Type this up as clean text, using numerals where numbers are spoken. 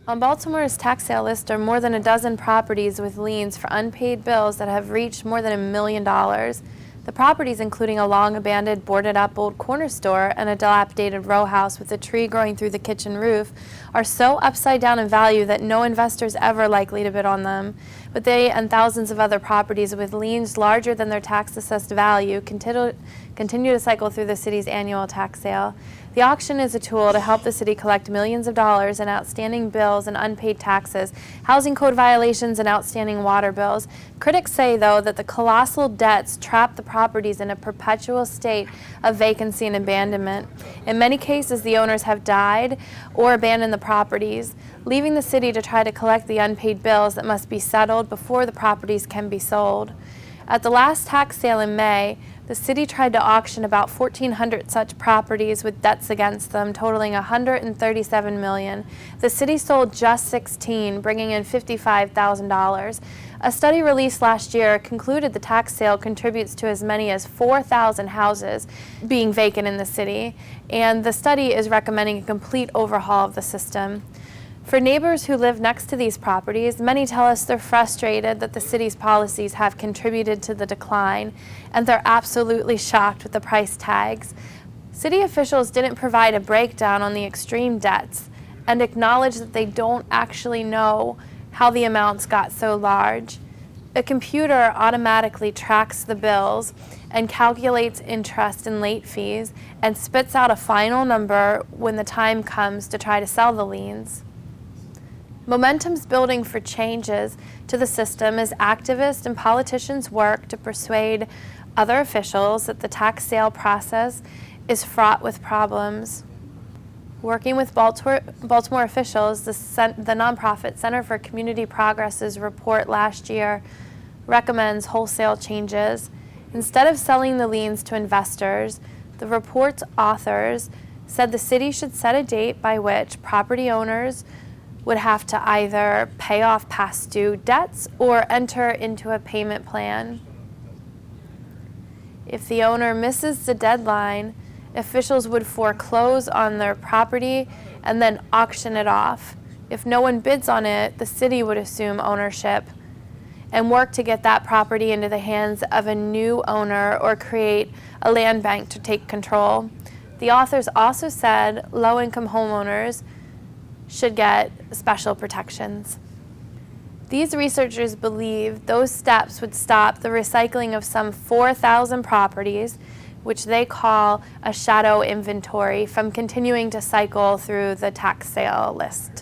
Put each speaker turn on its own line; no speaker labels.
On Baltimore's tax sale list are more than a dozen properties with liens for unpaid bills that have reached more than $1 million. The properties, including a long-abandoned, boarded-up old corner store and a dilapidated row house with a tree growing through the kitchen roof, are so upside down in value that no investor is ever likely to bid on them. But they and thousands of other properties with liens larger than their tax-assessed value continue to cycle through the city's annual tax sale. The auction is a tool to help the city collect millions of dollars in outstanding bills and unpaid taxes, housing code violations, and outstanding water bills. Critics say, though, that the colossal debts trap the properties in a perpetual state of vacancy and abandonment. In many cases, the owners have died or abandoned the properties, leaving the city to try to collect the unpaid bills that must be settled before the properties can be sold. At the last tax sale in May, the city tried to auction about 1,400 such properties with debts against them, totaling $137 million. The city sold just 16, bringing in $55,000. A study released last year concluded the tax sale contributes to as many as 4,000 houses being vacant in the city, and the study is recommending a complete overhaul of the system. For neighbors who live next to these properties, many tell us they're frustrated that the city's policies have contributed to the decline, and they're absolutely shocked with the price tags. City officials didn't provide a breakdown on the extreme debts and acknowledge that they don't actually know how the amounts got so large. A computer automatically tracks the bills and calculates interest and late fees and spits out a final number when the time comes to try to sell the liens. Momentum's building for changes to the system as activists and politicians work to persuade other officials that the tax sale process is fraught with problems. Working with Baltimore officials, the nonprofit Center for Community Progress's report last year recommends wholesale changes. Instead of selling the liens to investors, the report's authors said the city should set a date by which property owners would have to either pay off past due debts or enter into a payment plan. If the owner misses the deadline, officials would foreclose on their property and then auction it off. If no one bids on it, the city would assume ownership and work to get that property into the hands of a new owner or create a land bank to take control. The authors also said low-income homeowners should get special protections. These researchers believe those steps would stop the recycling of some 4,000 properties, which they call a shadow inventory, from continuing to cycle through the tax sale list.